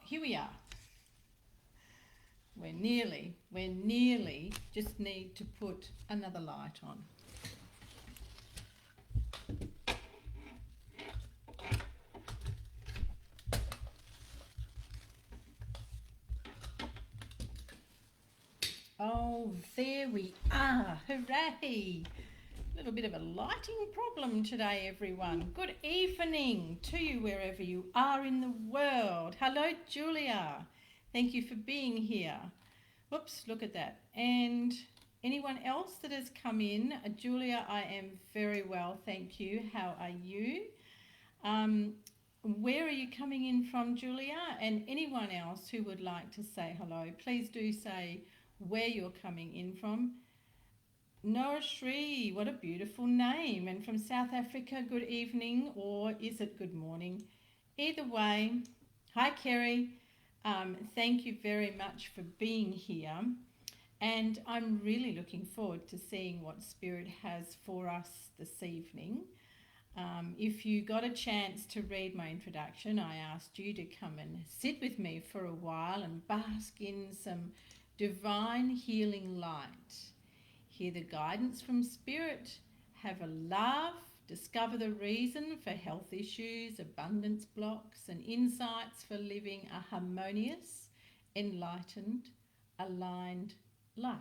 here we are. We're nearly, just need to put another light on. Oh, there we are. Hooray! A little bit of a lighting problem today, everyone. Good evening to you wherever you are in the world. Hello, Julia. Thank you for being here. Whoops, look at that. And anyone else that has come in? Julia, I am very well, thank you. How are you? Where are you coming in from, Julia? And anyone else who would like to say hello, please do say where you're coming in from. Noah Shri, what a beautiful name. And from South Africa, good evening, or is it good morning? Either way, hi Kerry. Thank you very much for being here. And I'm really looking forward to seeing what Spirit has for us this evening. If you got a chance to read my introduction, I asked you to come and sit with me for a while and bask in some divine healing light. Hear the guidance from Spirit, have a laugh, discover the reason for health issues, abundance blocks, and insights for living a harmonious, enlightened, aligned life.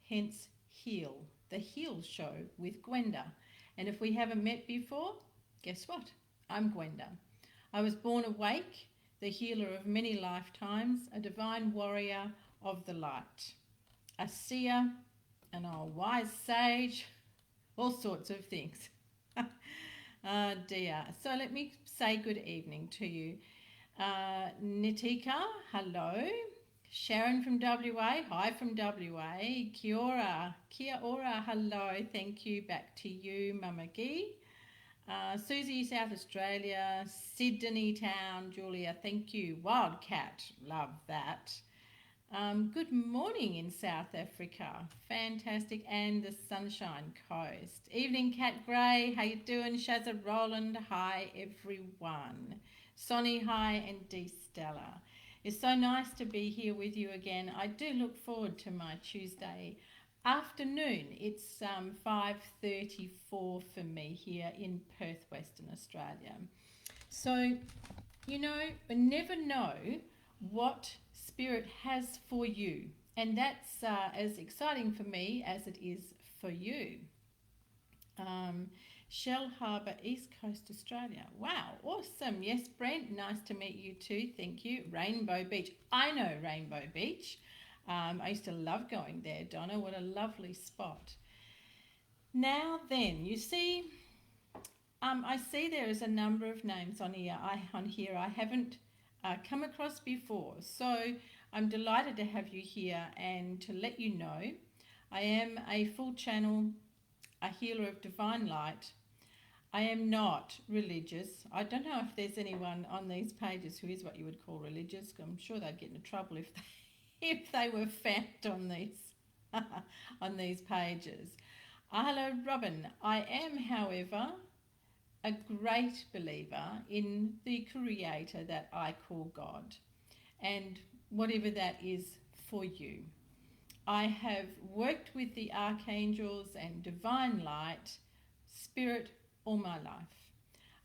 Hence, H.E.A.L, the H.E.A.L show with Gwenda. And if we haven't met before, guess what? I'm Gwenda. I was born awake, the healer of many lifetimes, a divine warrior of the light, a seer, an old wise sage, all sorts of things. Oh dear. So let me say good evening to you. Nitika, hello. Sharon from WA, hi from WA. Kia ora, hello, thank you. Back to you, Mama Gee. Susie, South Australia. Sydney Town, Julia, thank you. Wildcat, love that. Good morning in South Africa, fantastic, and the Sunshine Coast. Evening, Cat Gray, how you doing? Shazza Roland, hi everyone. Sonny, hi, and D Stella. It's so nice to be here with you again. I do look forward to my Tuesday afternoon. It's 5:34 for me here in Perth, Western Australia. So, you know, I never know what Spirit has for you, and that's as exciting for me as it is for you. Shell Harbour, East Coast, Australia. Wow, awesome. Yes, Brent, nice to meet you too. Thank you. Rainbow Beach. I know Rainbow Beach. I used to love going there, Donna. What a lovely spot. Now then, you see, I see there is a number of names on here I haven't come across before. So I'm delighted to have you here and to let you know I am a full channel, a healer of divine light. I am not religious. I don't know if there's anyone on these pages who is what you would call religious. I'm sure they'd get into trouble if they were found on these on these pages. Hello, Robin. I am, however, a great believer in the Creator that I call God, and whatever that is for you. I have worked with the archangels and divine light, Spirit, all my life.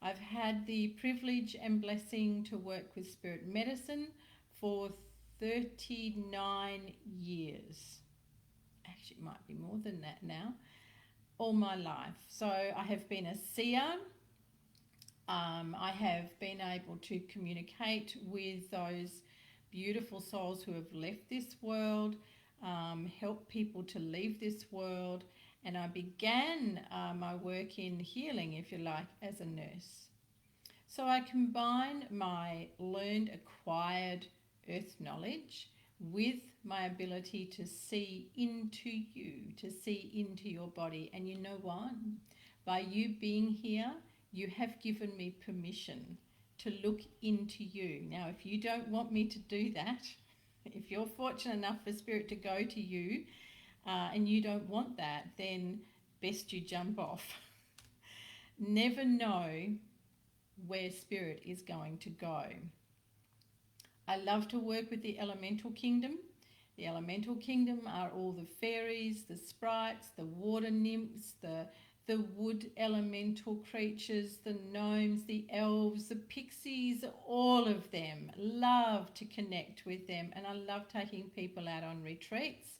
I've had the privilege and blessing to work with spirit medicine for 39 years. Actually, it might be more than that now. All my life. So I have been a seer. I have been able to communicate with those beautiful souls who have left this world, help people to leave this world, and I began my work in healing, if you like, as a nurse. So I combine my learned, acquired earth knowledge with my ability to see into you, to see into your body. And you know what? By you being here, you have given me permission to look into you. Now, if you don't want me to do that, if you're fortunate enough for Spirit to go to you and you don't want that, then best you jump off. Never know where Spirit is going to go. I love to work with the elemental kingdom. The elemental kingdom are all the fairies, the sprites, the water nymphs, the wood elemental creatures, the gnomes, the elves, the pixies, all of them. Love to connect with them, and I love taking people out on retreats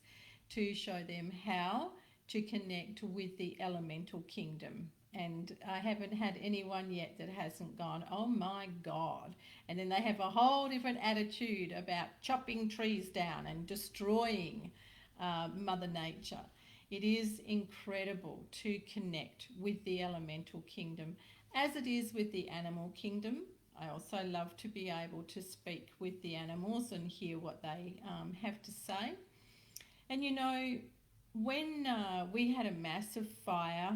to show them how to connect with the elemental kingdom. And I haven't had anyone yet that hasn't gone, oh my God. And then they have a whole different attitude about chopping trees down and destroying Mother Nature. It is incredible to connect with the elemental kingdom, as it is with the animal kingdom. I also love to be able to speak with the animals and hear what they have to say. And you know, when we had a massive fire,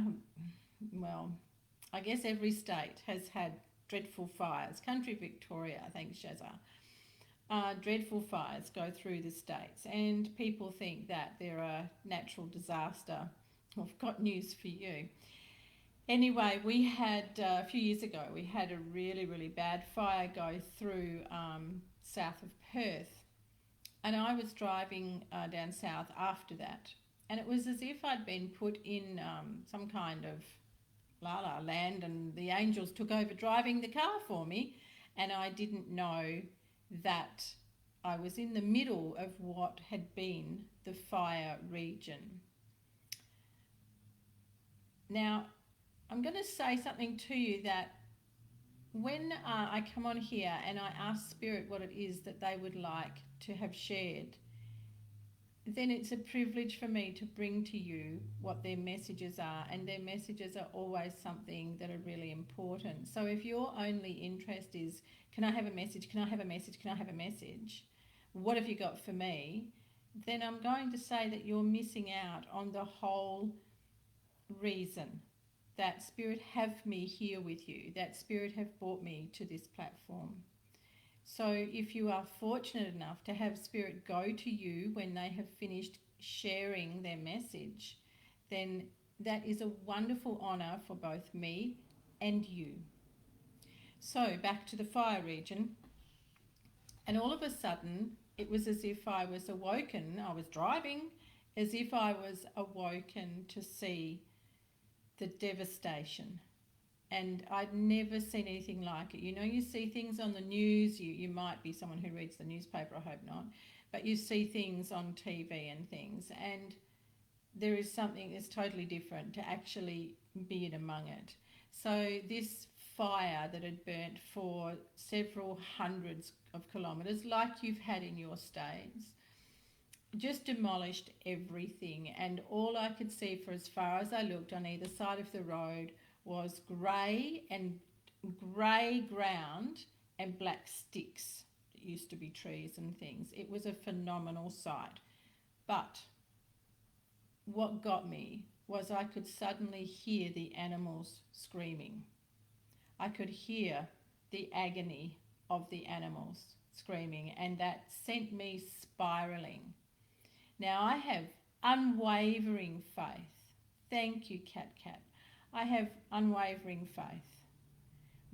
well, I guess every state has had dreadful fires. Country Victoria, I think, Shazza. Dreadful fires go through the states, and people think that they're a natural disaster. I've got news for you. Anyway, we had, a few years ago, we had a really, really bad fire go through south of Perth. And I was driving down south after that. And it was as if I'd been put in some kind of la la land, and the angels took over driving the car for me, and I didn't know that I was in the middle of what had been the fire region. Now, I'm going to say something to you that when I come on here and I ask Spirit what it is that they would like to have shared, then it's a privilege for me to bring to you what their messages are, and their messages are always something that are really important. So if your only interest is, can I have a message, can I have a message, can I have a message, what have you got for me, then I'm going to say that you're missing out on the whole reason that Spirit have me here with you, that Spirit have brought me to this platform. So if you are fortunate enough to have Spirit go to you when they have finished sharing their message, then that is a wonderful honour for both me and you. So back to the fire region, and all of a sudden it was as if I was awoken. I was driving, as if I was awoken to see the devastation. And I'd never seen anything like it. You know, you see things on the news, you might be someone who reads the newspaper, I hope not, but you see things on TV and things, and there is something that's totally different to actually be in among it. So this fire that had burnt for several hundreds of kilometres, like you've had in your states, just demolished everything. And all I could see for as far as I looked on either side of the road was grey ground and black sticks that used to be trees and things. It was a phenomenal sight. But what got me was I could suddenly hear the animals screaming. I could hear the agony of the animals screaming, and that sent me spiralling. Now I have unwavering faith. Thank you, Cat. I have unwavering faith.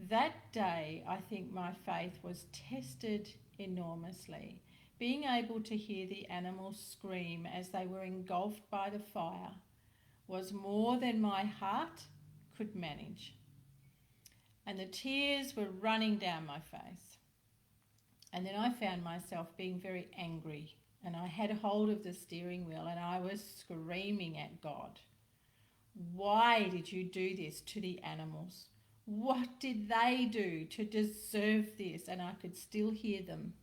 That day, I think my faith was tested enormously. Being able to hear the animals scream as they were engulfed by the fire was more than my heart could manage. And the tears were running down my face. And then I found myself being very angry, and I had hold of the steering wheel and I was screaming at God. Why did you do this to the animals? What did they do to deserve this? And I could still hear them.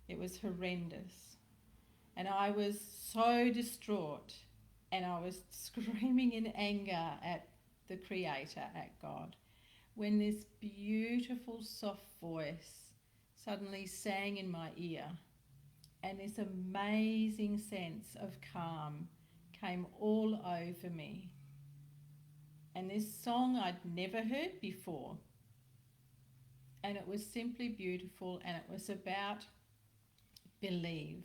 It was horrendous. And I was so distraught, and I was screaming in anger at the Creator, at God, when this beautiful soft voice suddenly sang in my ear, and this amazing sense of calm came all over me. And this song I'd never heard before. And it was simply beautiful, and it was about believe,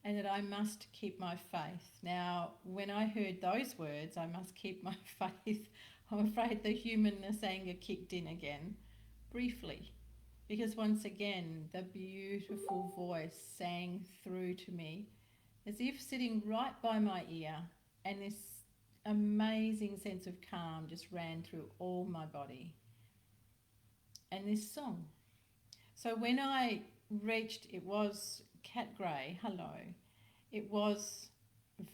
and that I must keep my faith. Now, when I heard those words, I must keep my faith, I'm afraid the humanness anger kicked in again, briefly. because once again, the beautiful voice sang through to me as if sitting right by my ear, and this amazing sense of calm just ran through all my body. And this song. So when I reached, it was Cat Grey, hello. It was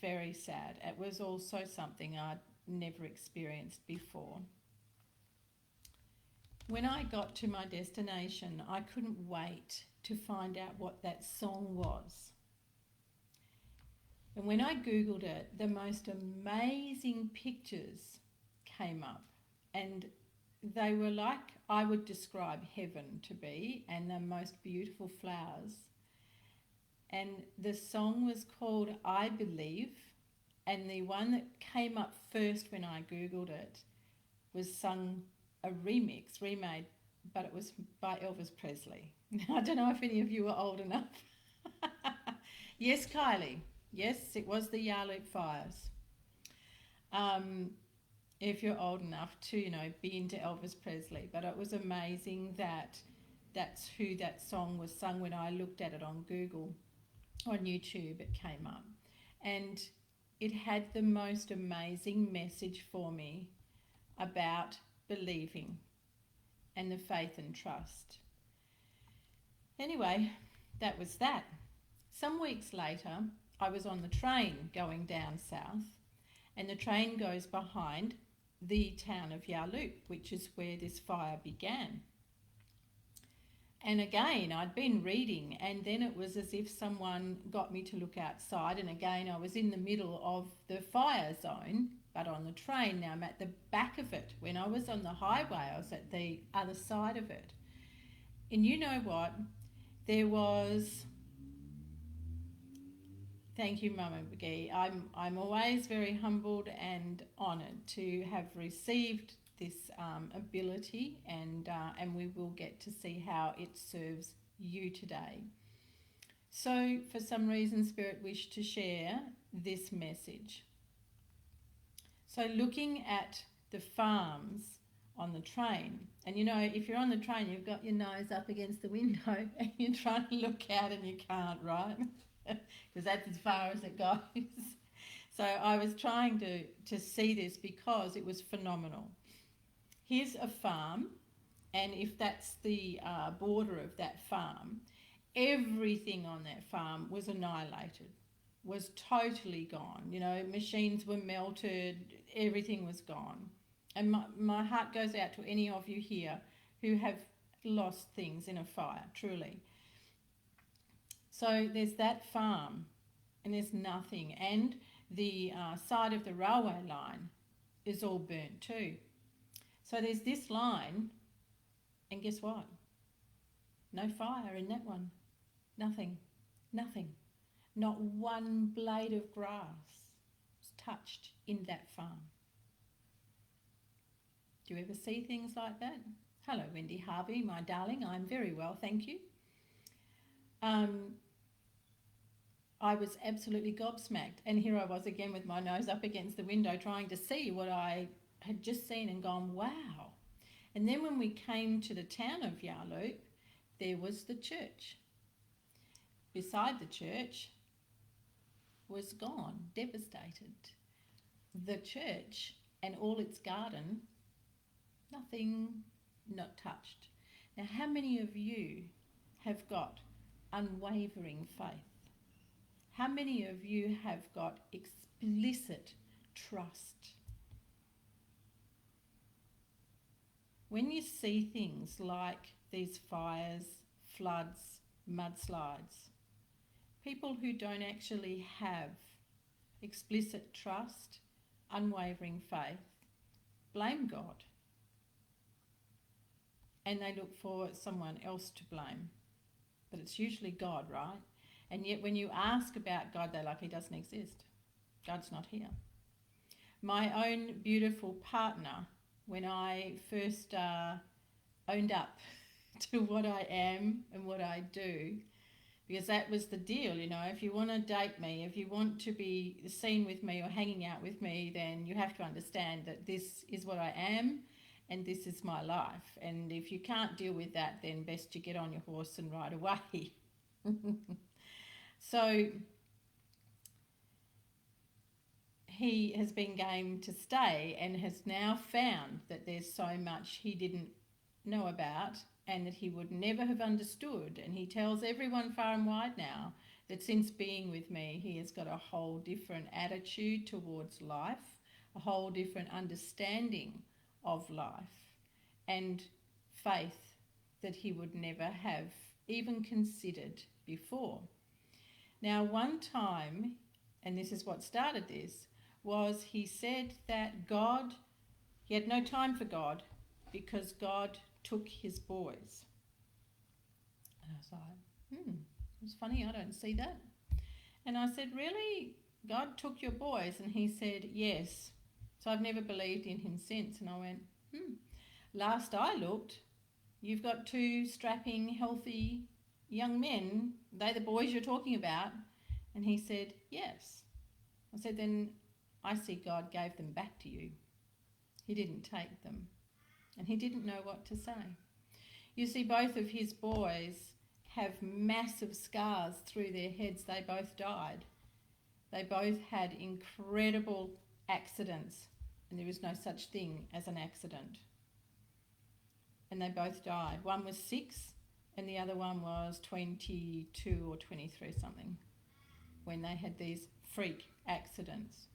very sad. It was also something I'd never experienced before. When I got to my destination, I couldn't wait to find out what that song was. And when I Googled it, the most amazing pictures came up, and they were like I would describe heaven to be, and the most beautiful flowers. And the song was called I Believe, and the one that came up first when I Googled it was sung a remade, but it was by Elvis Presley. I don't know if any of you are old enough. Yes, Kylie. Yes, it was the H.E.A.L fires. If you're old enough to, be into Elvis Presley. But it was amazing that that's who that song was sung. When I looked at it on Google, on YouTube, it came up. And it had the most amazing message for me about believing and the faith and trust. Anyway, that was that. Some weeks later, I was on the train going down south, and the train goes behind the town of H.E.A.L, which is where this fire began. And again, I'd been reading, and then it was as if someone got me to look outside, and again I was in the middle of the fire zone, but on the train. Now I'm at the back of it. When I was on the highway, I was at the other side of it. And you know what? There was... Thank you, Mama McGee. I'm always very humbled and honoured to have received this ability, and we will get to see how it serves you today. So for some reason, Spirit wished to share this message. So looking at the farms on the train, and if you're on the train, you've got your nose up against the window and you're trying to look out and you can't, right? Because that's as far as it goes. So I was trying to see this because it was phenomenal. Here's a farm, and if that's the border of that farm, everything on that farm was annihilated, was totally gone. Machines were melted, everything was gone. And my heart goes out to any of you here who have lost things in a fire, truly. So there's that farm, and there's nothing. And the side of the railway line is all burnt too. So there's this line, and guess what? No fire in that one. Nothing. Not one blade of grass was touched in that farm. Do you ever see things like that? Hello, Wendy Harvey, my darling. I'm very well, thank you. I was absolutely gobsmacked, and here I was again with my nose up against the window trying to see what I had just seen and gone, wow. And then when we came to the town of H.E.A.L, there was the church. Beside the church was gone, devastated. The church and all its garden, nothing, not touched. Now, how many of you have got unwavering faith? How many of you have got explicit trust? When you see things like these fires, floods, mudslides, people who don't actually have explicit trust, unwavering faith, blame God. And they look for someone else to blame. But it's usually God, right? And yet when you ask about God, they're like, he doesn't exist. God's not here. My own beautiful partner, when I first owned up to what I am and what I do, because that was the deal, if you want to date me, if you want to be seen with me or hanging out with me, then you have to understand that this is what I am and this is my life. And if you can't deal with that, then best you get on your horse and ride away. So he has been game to stay and has now found that there's so much he didn't know about and that he would never have understood. And he tells everyone far and wide now that since being with me, he has got a whole different attitude towards life, a whole different understanding of life, and faith that he would never have even considered before. Now, one time, and this is what started this, was he said that God, he had no time for God because God took his boys. And I was like, it's funny, I don't see that. And I said, really? God took your boys? And he said, yes. So I've never believed in him since. And I went, last I looked, you've got 2 strapping, healthy young men. They're the boys you're talking about? And he said, yes. I said, then I see God gave them back to you. He didn't take them. And he didn't know what to say. You see, both of his boys have massive scars through their heads. They both died. They both had incredible accidents, and there is no such thing as an accident. And they both died. One was 6 and the other one was 22 or 23 something when they had these freak accidents.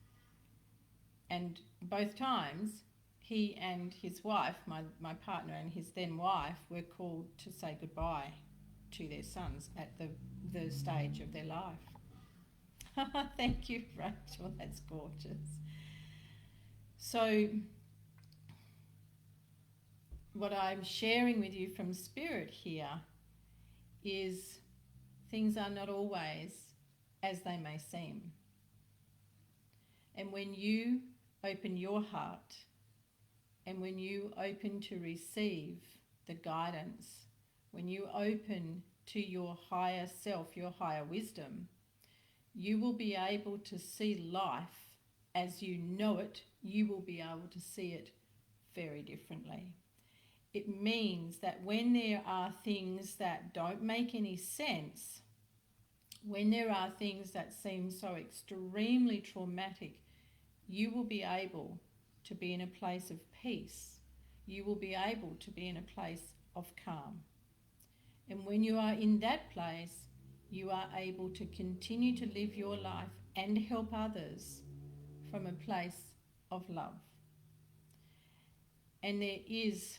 And both times, he and his wife, my partner and his then wife, were called to say goodbye to their sons at the stage of their life. Thank you, Rachel. That's gorgeous. So what I'm sharing with you from Spirit here is things are not always as they may seem. And when you open your heart and when you open to receive the guidance, when you open to your higher self, your higher wisdom, you will be able to see life as you know it. You will be able to see it very differently. It means that when there are things that don't make any sense, when there are things that seem so extremely traumatic, you will be able to be in a place of peace. You will be able to be in a place of calm. And when you are in that place, you are able to continue to live your life and help others from a place of love. And there is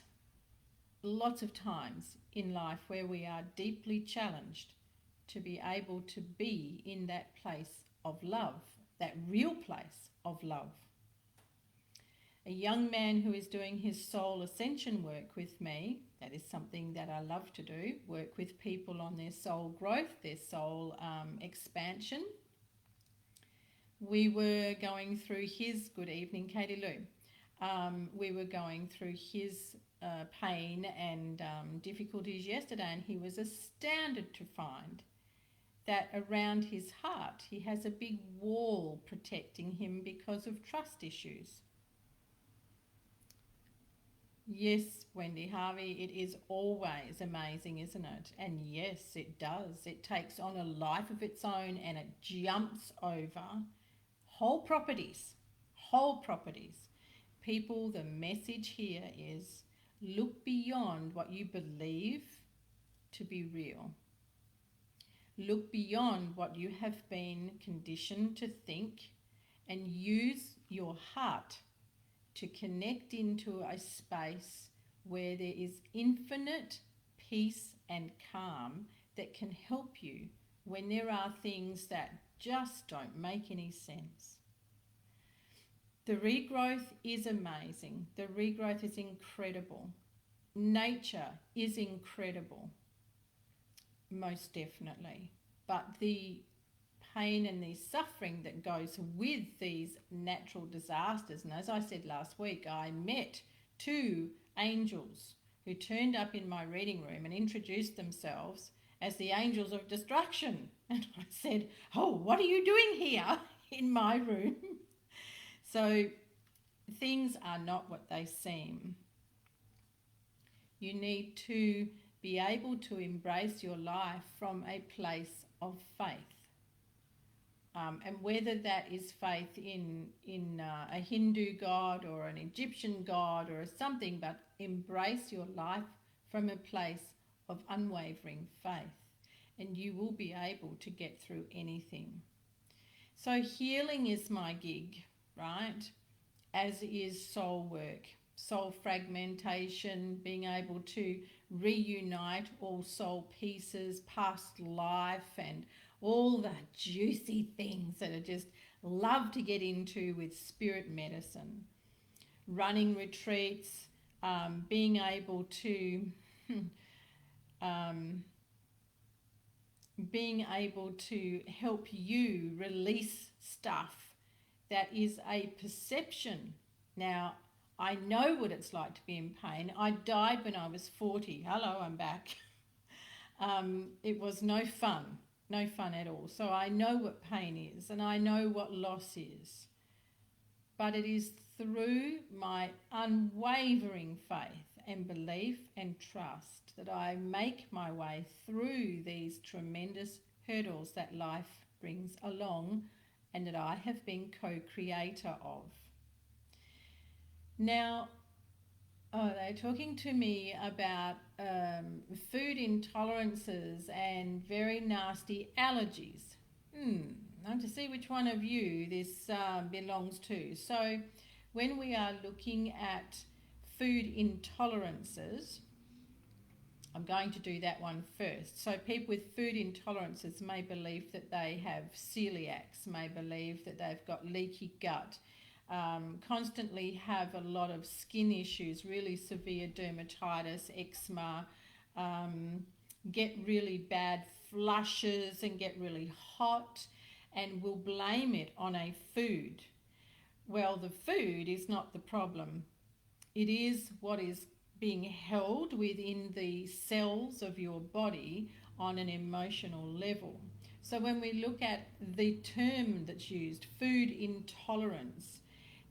lots of times in life where we are deeply challenged to be able to be in that place of love, that real place of love. A young man who is doing his soul ascension work with me, that is something that I love to do, work with people on their soul growth, their soul expansion. We were going through his, good evening Katie Lou, we were going through his pain and difficulties yesterday, and he was astounded to find that around his heart he has a big wall protecting him because of trust issues. Yes, Wendy Harvey, it is always amazing, isn't it? And yes, it does. It takes on a life of its own and it jumps over whole properties. People, the message here is look beyond what you believe to be real. Look beyond what you have been conditioned to think and use your heart to connect into a space where there is infinite peace and calm that can help you when there are things that just don't make any sense. The regrowth is amazing. The regrowth is incredible. Nature is incredible, most definitely. But the pain and the suffering that goes with these natural disasters, and as I said last week, I met 2 angels who turned up in my reading room and introduced themselves as the angels of destruction. And I said, oh, what are you doing here in my room? So things are not what they seem. You need to be able to embrace your life from a place of faith. And whether that is faith in a Hindu god or an Egyptian god or something, but embrace your life from a place of unwavering faith, and you will be able to get through anything. So healing is my gig, right? As is soul work, soul fragmentation, being able to reunite all soul pieces, past life, and all the juicy things that I just love to get into with spirit medicine. Running retreats, being able to help you release stuff that is a perception. Now, I know what it's like to be in pain. I died when I was 40. Hello, I'm back. It was no fun at all. So I know what pain is and I know what loss is. But it is through my unwavering faith and belief and trust that I make my way through these tremendous hurdles that life brings along and that I have been co-creator of. Now, they're talking to me about food intolerances and very nasty allergies. I have to see which one of you this belongs to. So when we are looking at food intolerances, I'm going to do that one first. So people with food intolerances may believe that they have celiacs, may believe that they've got leaky gut, constantly have a lot of skin issues, really severe dermatitis, eczema, get really bad flushes and get really hot, and will blame it on a food. Well, the food is not the problem. It is what is being held within the cells of your body on an emotional level. So when we look at the term that's used, food intolerance,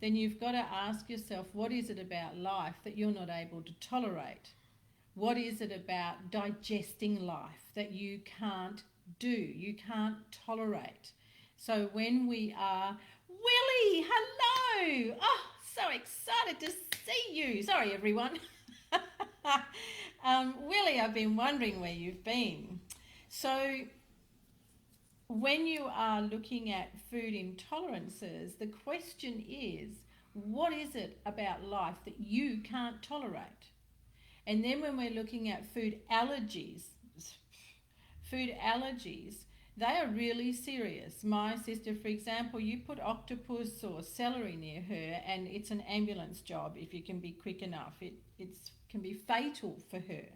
then you've got to ask yourself, what is it about life that you're not able to tolerate? What is it about digesting life that you can't do, you can't tolerate? So when we are, Willie, hello! Oh, so excited to see you. Sorry, everyone. Willie, I've been wondering where you've been. So when you are looking at food intolerances, the question is, what is it about life that you can't tolerate? And then when we're looking at food allergies, they are really serious. My sister, for example, you put octopus or celery near her and it's an ambulance job if you can be quick enough. It can be fatal for her.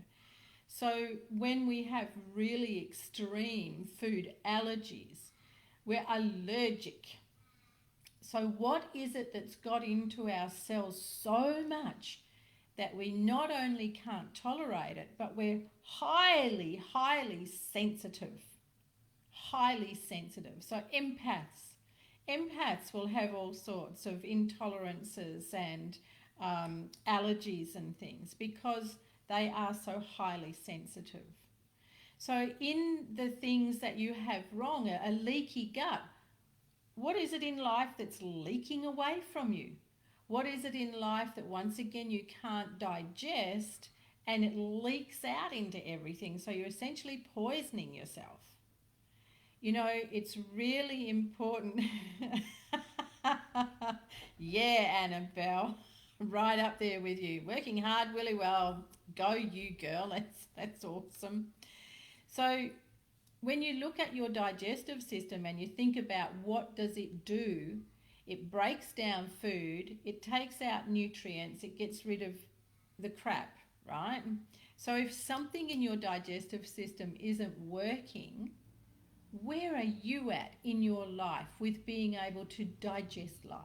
So when we have really extreme food allergies, we're allergic. So what is it that's got into our cells so much that we not only can't tolerate it, but we're highly, highly sensitive? Highly sensitive. So empaths will have all sorts of intolerances and allergies and things because they are so highly sensitive. So in the things that you have wrong, a leaky gut, what is it in life that's leaking away from you? What is it in life that once again you can't digest and it leaks out into everything? So you're essentially poisoning yourself. You know, it's really important. Yeah, Annabelle, right up there with you. Working hard, really well. Go you, girl. That's awesome. So when you look at your digestive system and you think about what does it do, it breaks down food, it takes out nutrients, it gets rid of the crap, right? So if something in your digestive system isn't working, where are you at in your life with being able to digest life?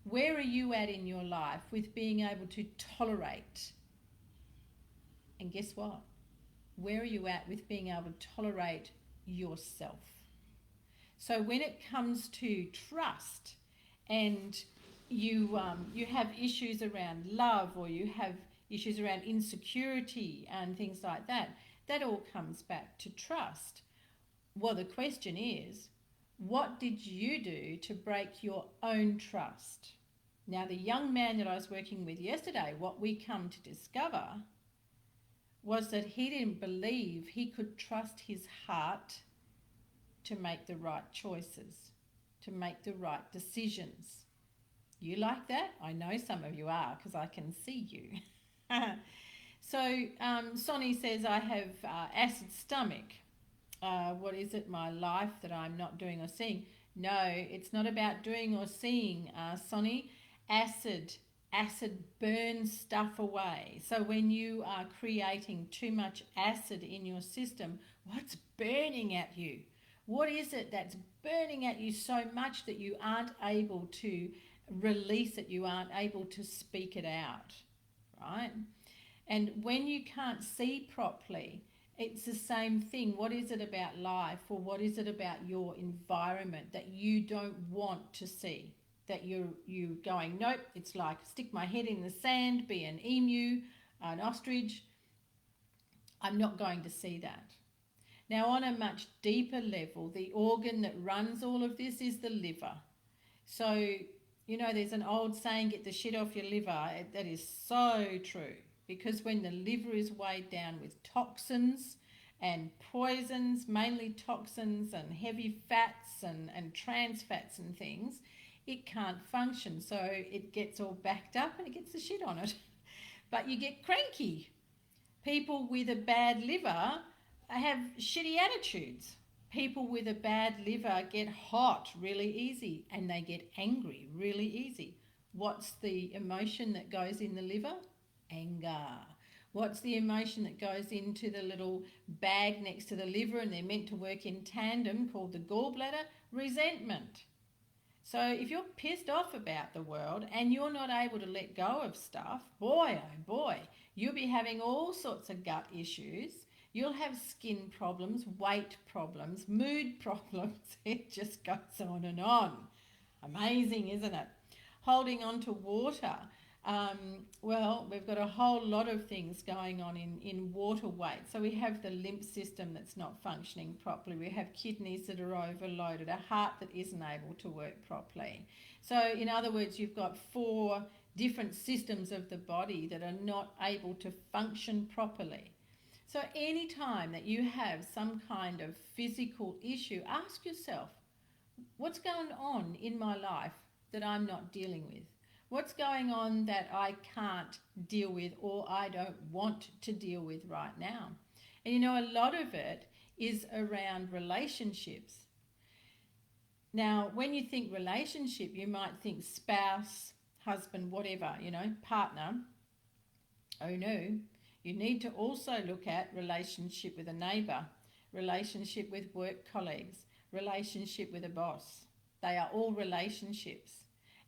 Where are you at in your life with being able to tolerate? And guess what? Where are you at with being able to tolerate yourself? So when it comes to trust and you have issues around love, or you have issues around insecurity and things like that. That all comes back to trust. Well, the question is, what did you do to break your own trust? Now, the young man that I was working with yesterday, what we come to discover was that he didn't believe he could trust his heart to make the right choices, to make the right decisions. You like that? I know some of you are because I can see you. So Sonny says, I have acid stomach. What is it, my life, that I'm not doing or seeing? No, it's not about doing or seeing, Sonny. Acid burns stuff away. So when you are creating too much acid in your system, what's burning at you? What is it that's burning at you so much that you aren't able to release it, you aren't able to speak it out, right? And when you can't see properly, it's the same thing. What is it about life, or what is it about your environment that you don't want to see? That you're going, nope, it's like stick my head in the sand, be an emu, an ostrich. I'm not going to see that. Now, on a much deeper level, the organ that runs all of this is the liver. So, you know, there's an old saying, get the shit off your liver. That is so true. Because when the liver is weighed down with toxins and poisons, mainly toxins and heavy fats and trans fats and things, it can't function. So it gets all backed up and it gets the shit on it. But you get cranky. People with a bad liver have shitty attitudes. People with a bad liver get hot really easy and they get angry really easy. What's the emotion that goes in the liver? Anger. What's the emotion that goes into the little bag next to the liver and they're meant to work in tandem called the gallbladder? Resentment. So if you're pissed off about the world and you're not able to let go of stuff, boy, oh boy, you'll be having all sorts of gut issues. You'll have skin problems, weight problems, mood problems. It just goes on and on. Amazing, isn't it? Holding on to water. Well, we've got a whole lot of things going on in water weight. So we have the lymph system that's not functioning properly. We have kidneys that are overloaded, a heart that isn't able to work properly. So in other words, you've got 4 different systems of the body that are not able to function properly. So any time that you have some kind of physical issue, ask yourself, what's going on in my life that I'm not dealing with? What's going on that I can't deal with or I don't want to deal with right now? And you know, a lot of it is around relationships. Now, when you think relationship, you might think spouse, husband, whatever, you know, partner. Oh no, you need to also look at relationship with a neighbour, relationship with work colleagues, relationship with a boss. They are all relationships.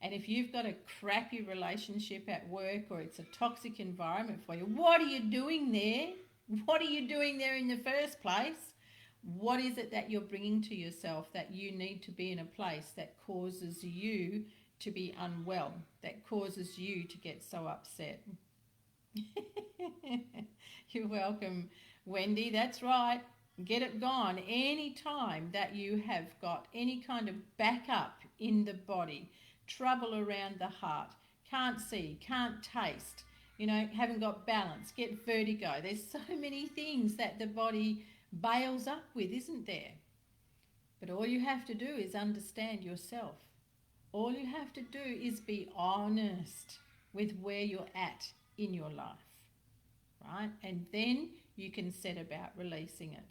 And if you've got a crappy relationship at work or it's a toxic environment for you, what are you doing there? What are you doing there in the first place? What is it that you're bringing to yourself that you need to be in a place that causes you to be unwell, that causes you to get so upset? You're welcome, Wendy. That's right. Get it gone. Any time that you have got any kind of backup in the body, trouble around the heart, can't see, can't taste, you know, haven't got balance, get vertigo. There's so many things that the body bails up with, isn't there? But all you have to do is understand yourself. All you have to do is be honest with where you're at in your life, right? And then you can set about releasing it.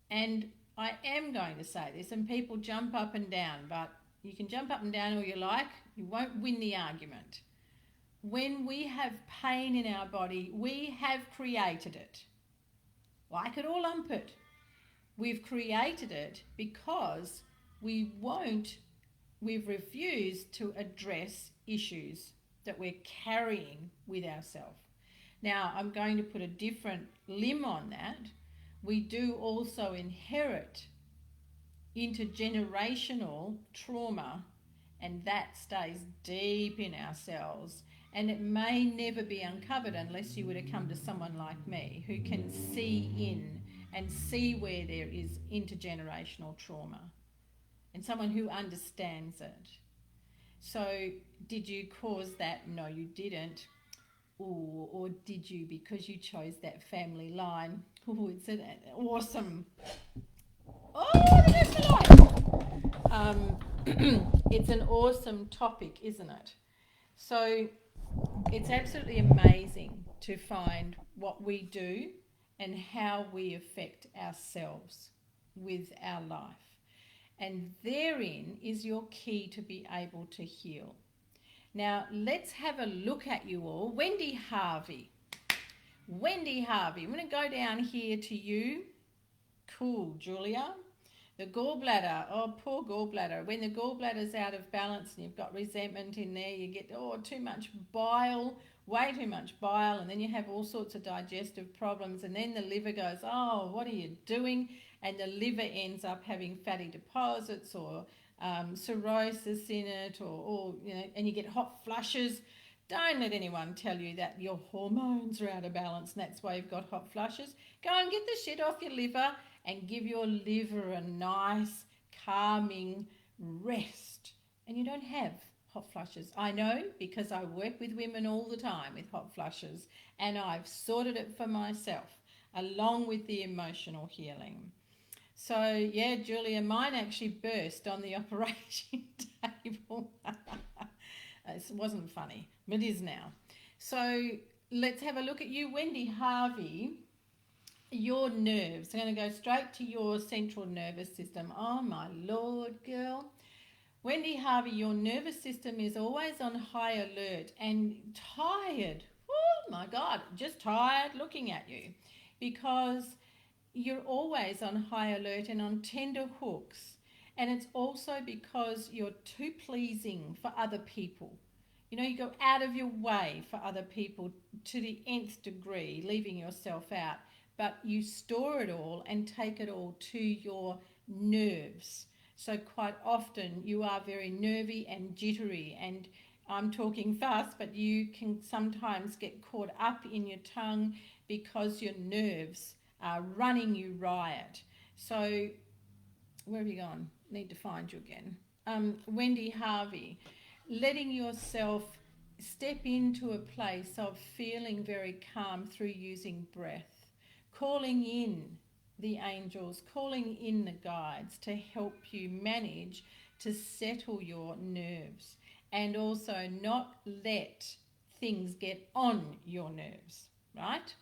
And I am going to say this, and people jump up and down, but you can jump up and down all you like, you won't win the argument. When we have pain in our body, we have created it. Like it or lump it. We've created it because we've refused to address issues that we're carrying with ourselves. Now, I'm going to put a different limb on that. We do also inherit intergenerational trauma, and that stays deep in our cells. And it may never be uncovered unless you were to come to someone like me who can see in and see where there is intergenerational trauma, and someone who understands it. So did you cause that? No, you didn't. Or did you because you chose that family line? Oh, it's an awesome. Oh, there's the light. It's an awesome topic, isn't it? So it's absolutely amazing to find what we do and how we affect ourselves with our life. And therein is your key to be able to heal. Now, let's have a look at you all. Wendy Harvey. Wendy Harvey. I'm going to go down here to you. Cool, Julia. The gallbladder. Oh, poor gallbladder. When the gallbladder's out of balance and you've got resentment in there, you get, too much bile, way too much bile, and then you have all sorts of digestive problems, and then the liver goes, oh, what are you doing? And the liver ends up having fatty deposits or cirrhosis in it, or and you get hot flushes. Don't let anyone tell you that your hormones are out of balance and that's why you've got hot flushes. Go and get the shit off your liver and give your liver a nice, calming rest. And you don't have hot flushes. I know because I work with women all the time with hot flushes, and I've sorted it for myself along with the emotional healing. So, yeah, Julia, mine actually burst on the operation table. It wasn't funny, but it is now. So let's have a look at you, Wendy Harvey. Your nerves. I'm going to go straight to your central nervous system. Oh, my Lord, girl. Wendy Harvey, your nervous system is always on high alert and tired. Oh, my God, just tired looking at you because you're always on high alert and on tender hooks. And it's also because you're too pleasing for other people. You go out of your way for other people to the nth degree, leaving yourself out. But you store it all and take it all to your nerves. So quite often you are very nervy and jittery, and I'm talking fast, but you can sometimes get caught up in your tongue because your nerves are running you riot. So where have you gone? Need to find you again. Wendy Harvey, letting yourself step into a place of feeling very calm through using breath, calling in the angels, calling in the guides to help you manage to settle your nerves and also not let things get on your nerves, right?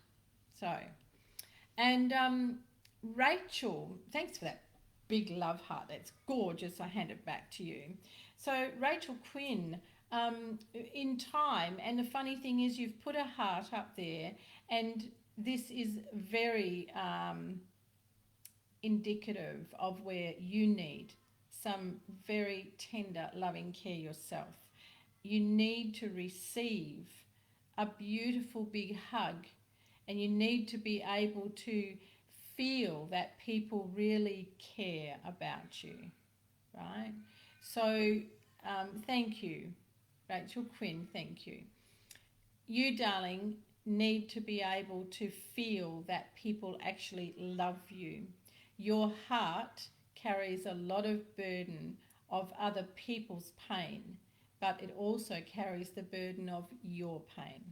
So, and Rachel, thanks for that big love heart. That's gorgeous. I hand it back to you. So Rachel Quinn, in time, and the funny thing is you've put a heart up there, and this is very indicative of where you need some very tender, loving care yourself. You need to receive a beautiful big hug, and you need to be able to feel that people really care about you, right? So thank you, Rachel Quinn, thank you. You, darling, need to be able to feel that people actually love you. Your heart carries a lot of burden of other people's pain, but it also carries the burden of your pain.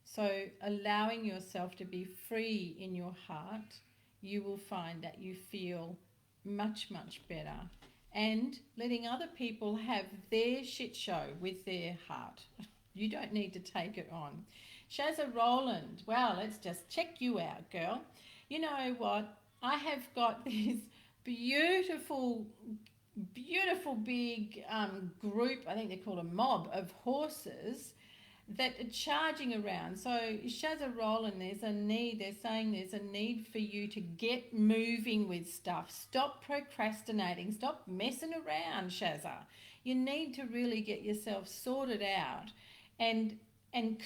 So allowing yourself to be free in your heart, you will find that you feel much, much better. And letting other people have their shit show with their heart. You don't need to take it on. Shazza Rowland, wow, let's just check you out, girl. You know what? I have got this beautiful big group, I think they're called a mob, of horses that are charging around. So Shazza Rowland, there's a need, they're saying there's a need for you to get moving with stuff. Stop procrastinating, stop messing around, Shazza. You need to really get yourself sorted out and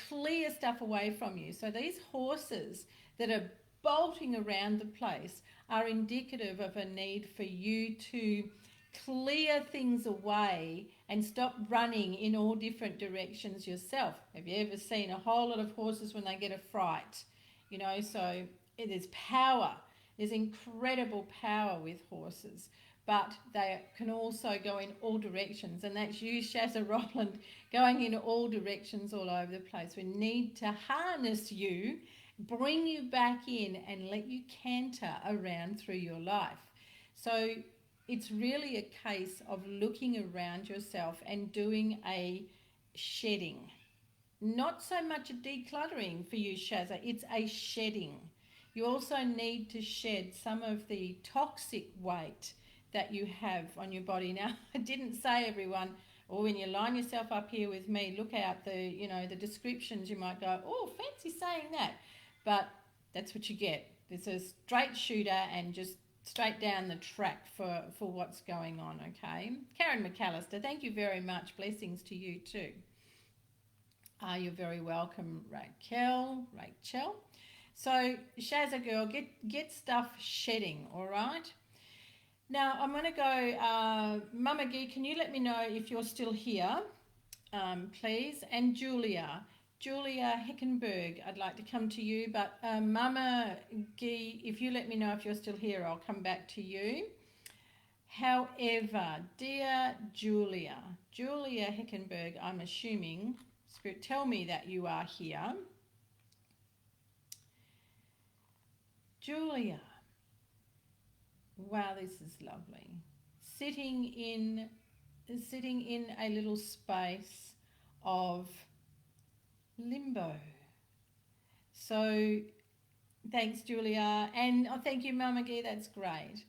clear stuff away from you. So these horses that are bolting around the place are indicative of a need for you to clear things away and stop running in all different directions yourself. Have you ever seen a whole lot of horses when they get a fright? You know, so there's power. There's incredible power with horses, but they can also go in all directions, and that's you, Shazza Roland, going in all directions all over the place. We need to harness you, bring you back in, and let you canter around through your life. So it's really a case of looking around yourself and doing a shedding. Not so much a decluttering for you, Shazza, it's a shedding. You also need to shed some of the toxic weight that you have on your body. Now, I didn't say, everyone, or when you line yourself up here with me, look out the descriptions. You might go, oh, fancy saying that. But that's what you get. It's a straight shooter and just straight down the track for what's going on, okay? Karen McAllister, thank you very much. Blessings to you too. You're very welcome, Rachel. So, Shazza girl, get stuff shedding, all right? Now, I'm going to go, Mama Gee, can you let me know if you're still here, please? And Julia Heckenberg, I'd like to come to you, but Mama Gee, if you let me know if you're still here, I'll come back to you. However, dear Julia Heckenberg, I'm assuming, Spirit, tell me that you are here. Julia, wow, this is lovely. Sitting in a little space of limbo. So thanks, Julia, and thank you, Mama Gee, that's great.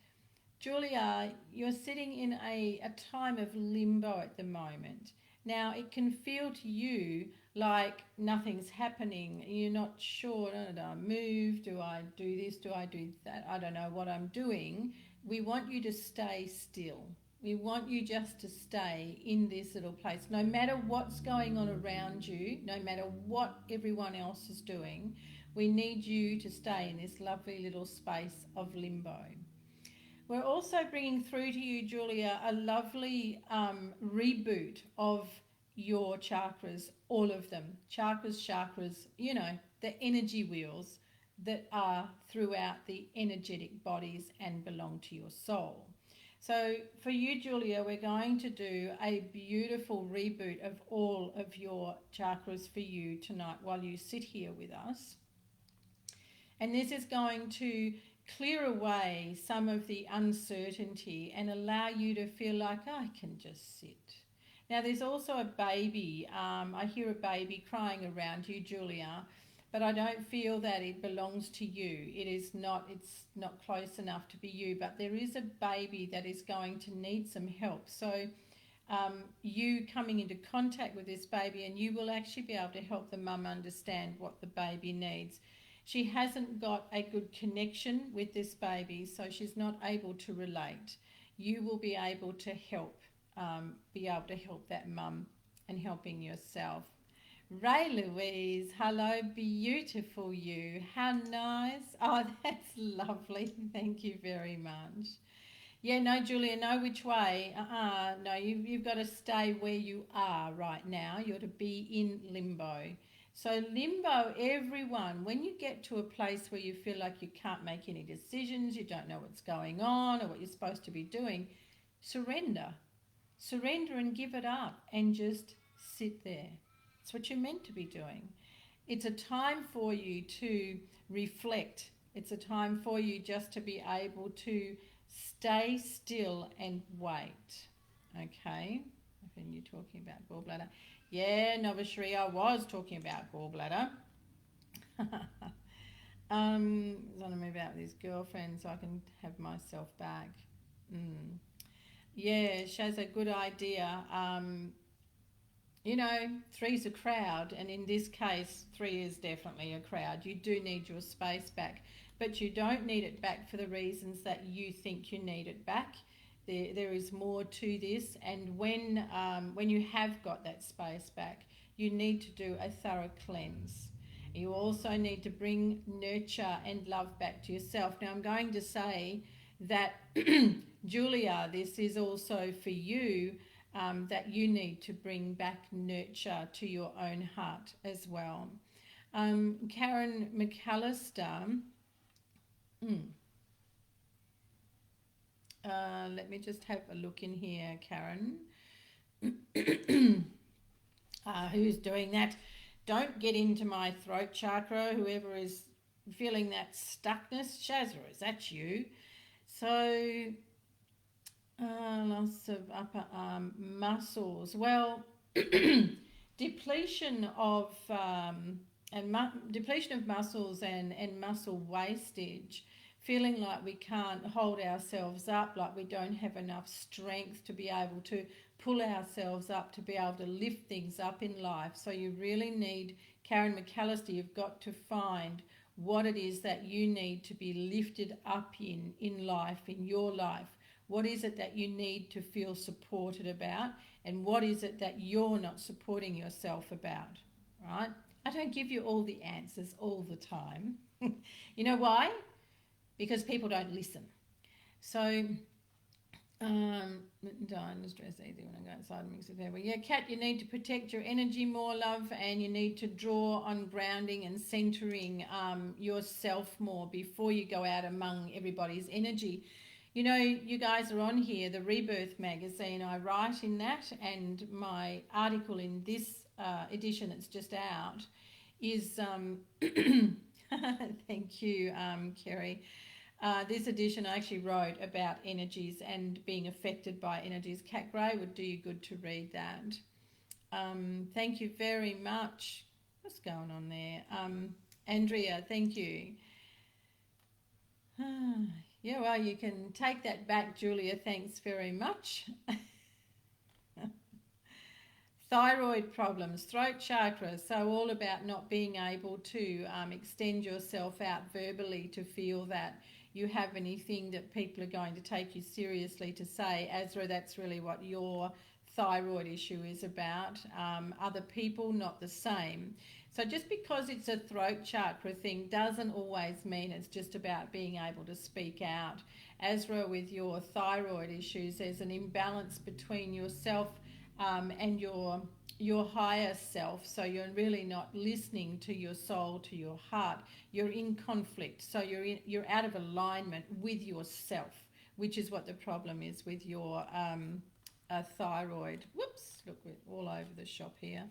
Julia, you're sitting in a time of limbo at the moment. Now, it can feel to you like nothing's happening. You're not sure, do I move? Do I do this? Do I do that? I don't know what I'm doing. We want you to stay still. We want you just to stay in this little place. No matter what's going on around you, no matter what everyone else is doing, we need you to stay in this lovely little space of limbo. We're also bringing through to you, Julia, a lovely reboot of your chakras, all of them. Chakras, you know, the energy wheels that are throughout the energetic bodies and belong to your soul. So for you, Julia, we're going to do a beautiful reboot of all of your chakras for you tonight while you sit here with us. And this is going to clear away some of the uncertainty and allow you to feel like, oh, I can just sit. Now, there's also a baby. I hear a baby crying around you, Julia, but I don't feel that it belongs to you. It's not close enough to be you, but there is a baby that is going to need some help. So you coming into contact with this baby, and you will actually be able to help the mum understand what the baby needs. She hasn't got a good connection with this baby, so she's not able to relate. You will be able to help that mum and helping yourself. Ray Louise, hello, beautiful you. How nice. Oh, that's lovely. Thank you very much. Yeah, no, Julia, no which way. No, you've got to stay where you are right now. You're to be in limbo. So limbo, everyone, when you get to a place where you feel like you can't make any decisions, you don't know what's going on or what you're supposed to be doing, surrender. Surrender and give it up and just sit there. It's what you're meant to be doing. It's a time for you to reflect. It's a time for you just to be able to stay still and wait. Okay? When you're talking about gallbladder. Yeah, Novashri, I was talking about gallbladder. I'm going to move out with his girlfriend so I can have myself back. Yeah, Shaz, a good idea. You know, three's a crowd, and in this case, 3 is definitely a crowd. You do need your space back, but you don't need it back for the reasons that you think you need it back. There is more to this, and when you have got that space back, you need to do a thorough cleanse. You also need to bring nurture and love back to yourself. Now, I'm going to say that, Julia, this is also for you, that you need to bring back nurture to your own heart as well. Karen McAllister, let me just have a look in here, Karen. Who's doing that? Don't get into my throat chakra, whoever is feeling that stuckness. Shazra, is that you? So, loss of upper arm muscles. Well, depletion of depletion of muscles and muscle wastage, feeling like we can't hold ourselves up, like we don't have enough strength to be able to pull ourselves up, to be able to lift things up in life. So you really need, Karen McAllister, you've got to find what it is that you need to be lifted up in life, in your life. What is it that you need to feel supported about, and what is it that you're not supporting yourself about, right? I don't give you all the answers all the time. You know why? Because people don't listen. So, stress easy when I go outside and mix with people. Yeah, Kat, you need to protect your energy more, love, and you need to draw on grounding and centering yourself more before you go out among everybody's energy. You know, you guys are on here, the Rebirth magazine, I write in that, and my article in this edition that's just out is, thank you, Kerry. This edition I actually wrote about energies and being affected by energies. Kat Gray would do you good to read that. Thank you very much. What's going on there? Andrea, thank you. Yeah, well, you can take that back, Julia. Thanks very much. Thyroid problems, throat chakra, so all about not being able to extend yourself out verbally to feel that you have anything that people are going to take you seriously to say. Azra, that's really what your thyroid issue is about. Other people, not the same. So just because it's a throat chakra thing doesn't always mean it's just about being able to speak out. Azra, with your thyroid issues, there's an imbalance between yourself and your higher self. So you're really not listening to your soul, to your heart. You're in conflict. So you're out of alignment with yourself, which is what the problem is with your thyroid. Whoops, look, we're all over the shop here.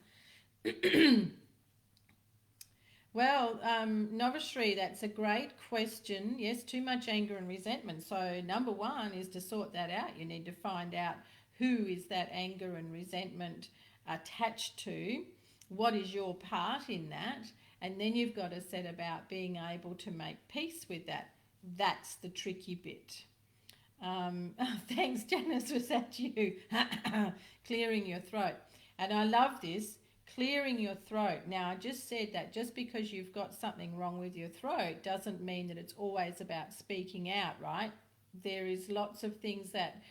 Well, Novashri, that's a great question. Yes, too much anger and resentment. So number one is to sort that out. You need to find out who is that anger and resentment attached to, what is your part in that, and then you've got to set about being able to make peace with that. That's the tricky bit. Thanks, Janice, was that you? Clearing your throat. And I love this, clearing your throat. Now, I just said that just because you've got something wrong with your throat doesn't mean that it's always about speaking out, right? There is lots of things that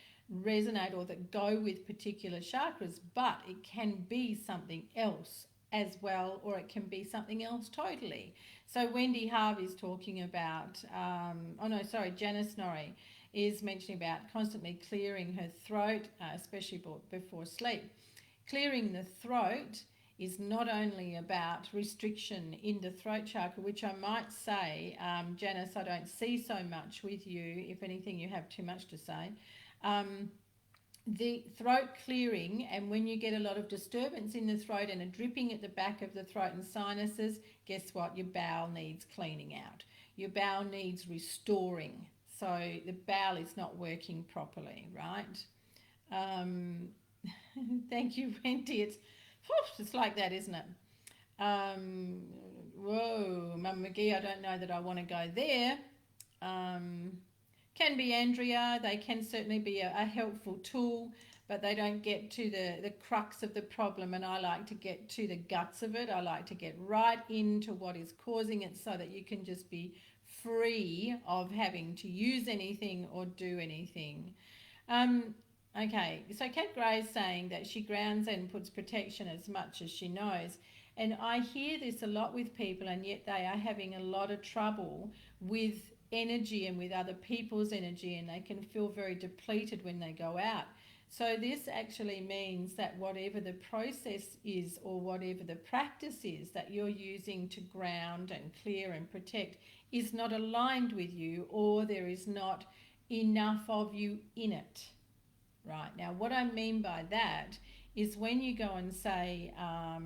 resonate or that go with particular chakras, but it can be something else as well, or it can be something else totally. So Wendy Harvey's talking about, Janice Norrie is mentioning about constantly clearing her throat, especially before sleep. Clearing the throat is not only about restriction in the throat chakra, which I might say, Janice, I don't see so much with you. If anything, you have too much to say. The throat clearing, and when you get a lot of disturbance in the throat and a dripping at the back of the throat and sinuses, guess what? Your bowel needs cleaning out. Your bowel needs restoring. So the bowel is not working properly, right? Thank you, Wendy. It's like that, isn't it? Whoa, Mum McGee, I don't know that I want to go there. Can be, Andrea. They can certainly be a helpful tool, but they don't get to the crux of the problem, and I like to get to the guts of it. I like to get right into what is causing it so that you can just be free of having to use anything or do anything. Okay, so Kat Gray is saying that she grounds and puts protection as much as she knows. And I hear this a lot with people, and yet they are having a lot of trouble with energy and with other people's energy, and they can feel very depleted when they go out. So this actually means that whatever the process is or whatever the practice is that you're using to ground and clear and protect is not aligned with you, or there is not enough of you in it. Right, now what I mean by that is when you go and say,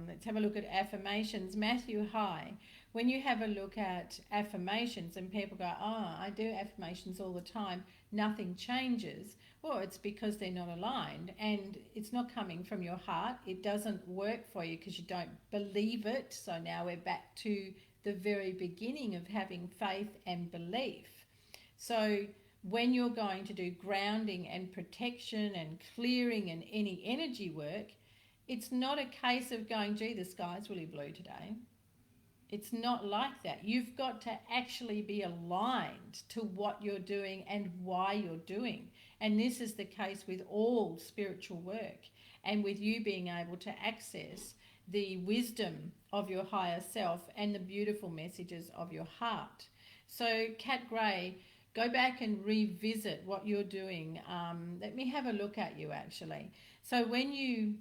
let's have a look at affirmations. Matthew, hi. When you have a look at affirmations and people go, oh, I do affirmations all the time, nothing changes. Well, it's because they're not aligned and it's not coming from your heart. It doesn't work for you because you don't believe it. So now we're back to the very beginning of having faith and belief. So when you're going to do grounding and protection and clearing and any energy work, it's not a case of going, gee, the sky's really blue today. It's not like that. You've got to actually be aligned to what you're doing and why you're doing. And this is the case with all spiritual work, and with you being able to access the wisdom of your higher self and the beautiful messages of your heart. So, Kat Gray, go back and revisit what you're doing. Let me have a look at you actually. So when you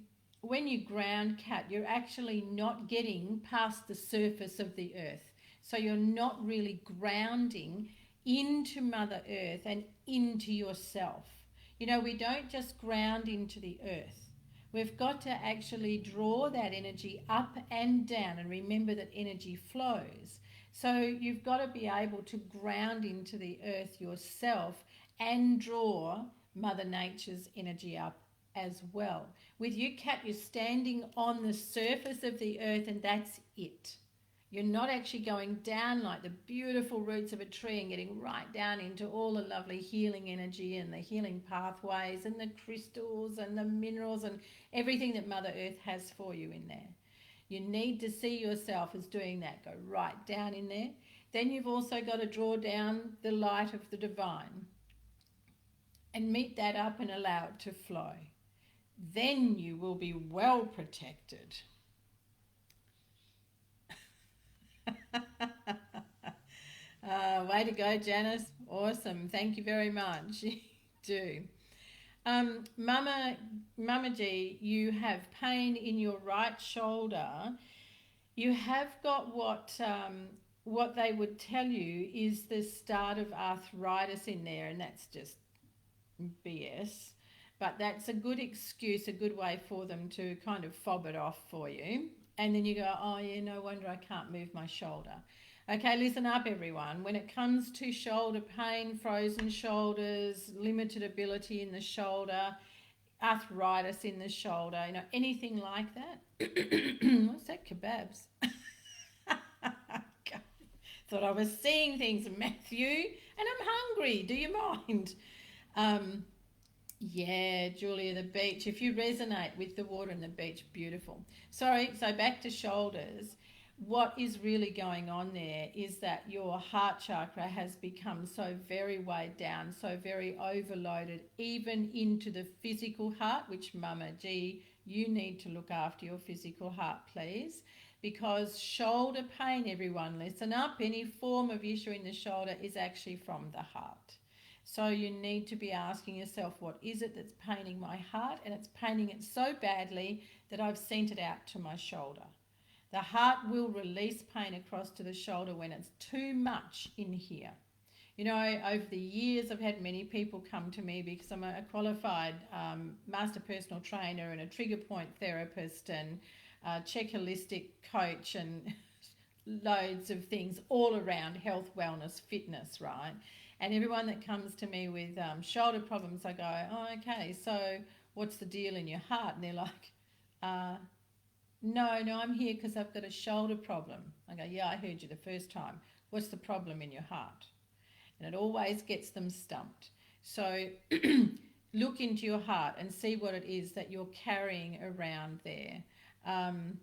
ground, Kat, you're actually not getting past the surface of the earth. So you're not really grounding into Mother Earth and into yourself. You know, we don't just ground into the earth. We've got to actually draw that energy up and down, and remember that energy flows. So you've got to be able to ground into the earth yourself and draw Mother Nature's energy up as well. With you, Kat, you're standing on the surface of the earth and that's it. You're not actually going down like the beautiful roots of a tree and getting right down into all the lovely healing energy and the healing pathways and the crystals and the minerals and everything that Mother Earth has for you in there. You need to see yourself as doing that. Go right down in there. Then you've also got to draw down the light of the divine and meet that up and allow it to flow. Then you will be well protected. Way to go, Janice. Awesome. Thank you very much. You do. Mama G, you have pain in your right shoulder. You have got what they would tell you is the start of arthritis in there, and that's just BS. But that's a good excuse, a good way for them to kind of fob it off for you. And then you go, oh yeah, no wonder I can't move my shoulder. Okay, listen up everyone. When it comes to shoulder pain, frozen shoulders, limited ability in the shoulder, arthritis in the shoulder, you know, anything like that. What's that, kebabs? Thought I was seeing things, Matthew, and I'm hungry. Do you mind? Yeah, Julia, the beach. If you resonate with the water and the beach, beautiful. Sorry, so back to shoulders. What is really going on there is that your heart chakra has become so very weighed down, so very overloaded, even into the physical heart, which Mama G, you need to look after your physical heart, please. Because shoulder pain, everyone, listen up, any form of issue in the shoulder is actually from the heart. So you need to be asking yourself, what is it that's paining my heart? And it's paining it so badly that I've sent it out to my shoulder. The heart will release pain across to the shoulder when it's too much in here. You know, over the years, I've had many people come to me because I'm a qualified master personal trainer and a trigger point therapist and Czech holistic coach and loads of things all around health, wellness, fitness, right? And everyone that comes to me with shoulder problems, I go, oh, okay, so what's the deal in your heart? And they're like, no, I'm here because I've got a shoulder problem. I go, yeah, I heard you the first time. What's the problem in your heart? And it always gets them stumped. So look into your heart and see what it is that you're carrying around there. An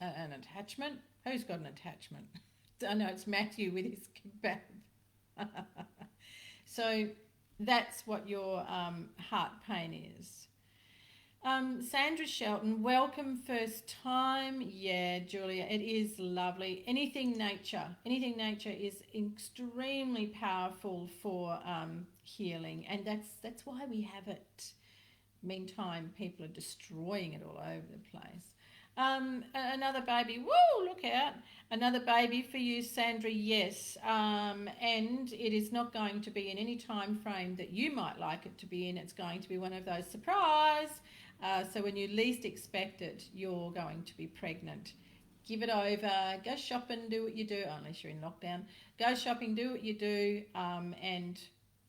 attachment? Who's got an attachment? I know it's Matthew with his kebab. So that's what your heart pain is. Sandra Shelton, welcome first time. Yeah, Julia, it is lovely. Anything nature is extremely powerful for healing, and that's why we have it. Meantime, people are destroying it all over the place. Another baby. Woo! Look out! Another baby for you, Sandra. Yes, and it is not going to be in any time frame that you might like it to be in. It's going to be one of those surprise. So when you least expect it, you're going to be pregnant. Give it over. Go shopping. Do what you do. Unless you're in lockdown, go shopping. Do what you do, and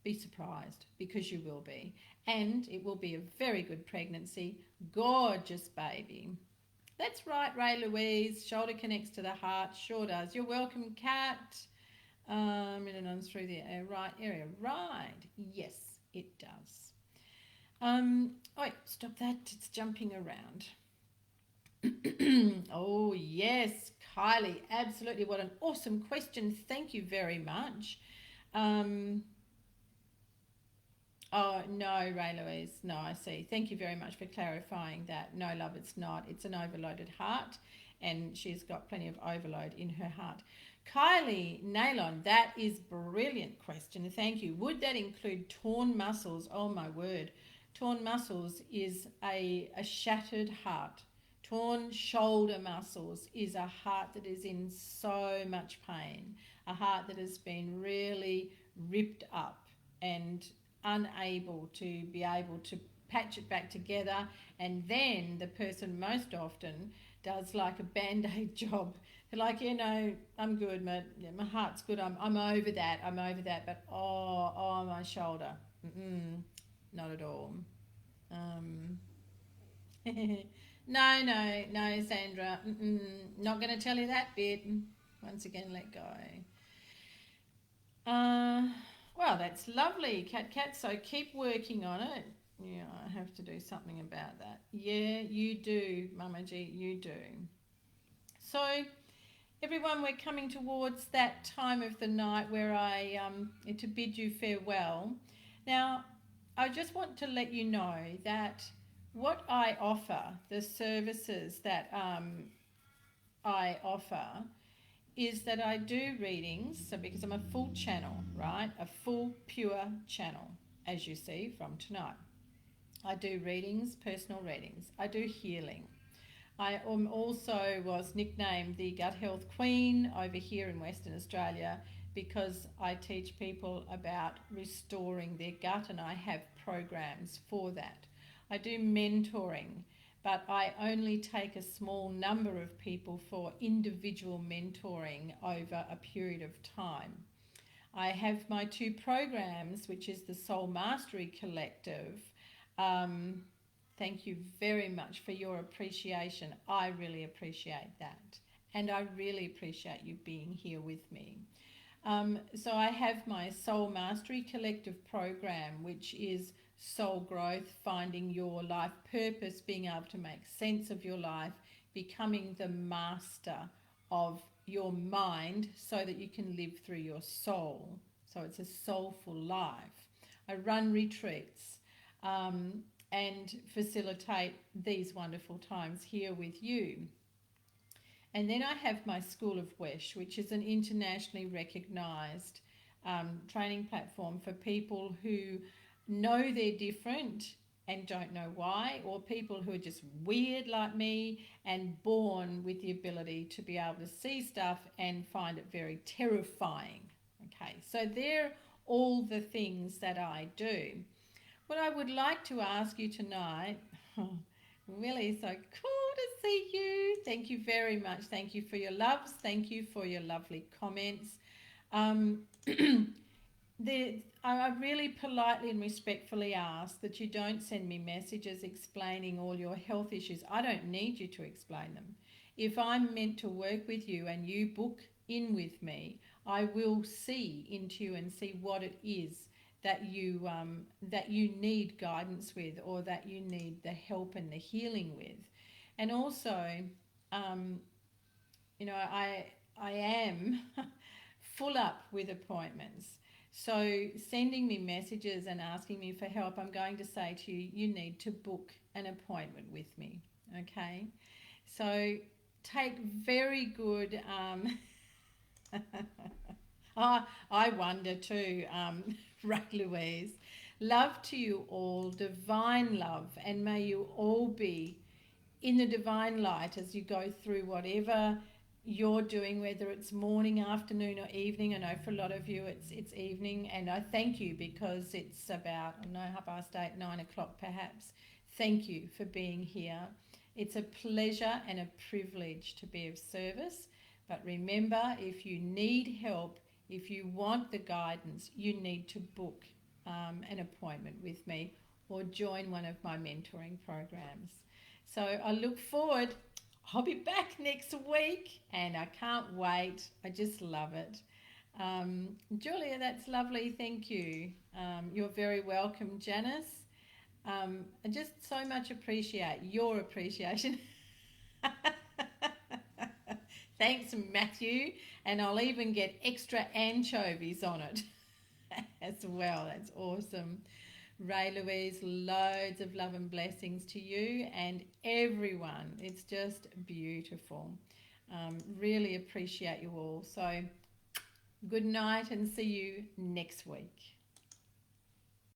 be surprised because you will be. And it will be a very good pregnancy. Gorgeous baby. That's right, Ray Louise. Shoulder connects to the heart. Sure does. You're welcome, Kat. It runs through the right area. Right. Yes, it does. Wait, stop that. It's jumping around. Oh, yes, Kylie. Absolutely. What an awesome question. Thank you very much. Oh, no, Ray Louise. No, I see. Thank you very much for clarifying that. No, love, it's not. It's an overloaded heart, and she's got plenty of overload in her heart. Kylie Nailon, that is brilliant question. Thank you. Would that include torn muscles? Oh, my word. Torn muscles is a shattered heart. Torn shoulder muscles is a heart that is in so much pain, a heart that has been really ripped up and unable to be able to patch it back together, and then the person most often does like a band-aid job. They're like, I'm good, my heart's good, I'm over that, but my shoulder, not at all. No, Sandra, not going to tell you that bit. Once again, let go. Well, that's lovely, Cat. So keep working on it. Yeah, I have to do something about that. Yeah, you do, Mama G, you do. So, everyone, we're coming towards that time of the night where I to bid you farewell. Now, I just want to let you know that what I offer, the services that I offer, is that I do readings, so because I'm a full channel, right? A full pure channel, as you see from tonight. I do readings, personal readings. I do healing. I also was nicknamed the Gut Health Queen over here in Western Australia because I teach people about restoring their gut, and I have programs for that. I do mentoring, but I only take a small number of people for individual mentoring over a period of time. I have my two programs, which is the Soul Mastery Collective. Thank you very much for your appreciation. I really appreciate that. And I really appreciate you being here with me. So I have my Soul Mastery Collective program, which is soul growth, finding your life purpose, being able to make sense of your life, becoming the master of your mind so that you can live through your soul. So it's a soulful life. I run retreats and facilitate these wonderful times here with you. And then I have my School of Wish, which is an internationally recognised training platform for people who know they're different and don't know why, or people who are just weird like me and born with the ability to be able to see stuff and find it very terrifying. Okay, so they're all the things that I do. What I would like to ask you tonight, really so cool to see you. Thank you very much. Thank you for your loves. Thank you for your lovely comments. I really politely and respectfully ask that you don't send me messages explaining all your health issues. I don't need you to explain them. If I'm meant to work with you and you book in with me, I will see into you and see what it is that you need guidance with, or that you need the help and the healing with. And also, I am full up with appointments. So sending me messages and asking me for help, I'm going to say to you, you need to book an appointment with me. Okay? So take very good I wonder too, Ray Louise. Love to you all, divine love, and may you all be in the divine light as you go through whatever you're doing, whether it's morning, afternoon, or evening. I know for a lot of you it's evening, and I thank you because it's about, I don't know, 8:30, 9 o'clock perhaps. Thank you for being here. It's a pleasure and a privilege to be of service. But remember, if you need help, if you want the guidance, you need to book an appointment with me or join one of my mentoring programs. So I look forward. I'll be back next week and I can't wait. I just love it. Julia, that's lovely. Thank you. You're very welcome, Janice. I just so much appreciate your appreciation. Thanks, Matthew. And I'll even get extra anchovies on it as well. That's awesome. Ray Louise, loads of love and blessings to you and everyone. It's just beautiful. Really appreciate you all. So good night and see you next week.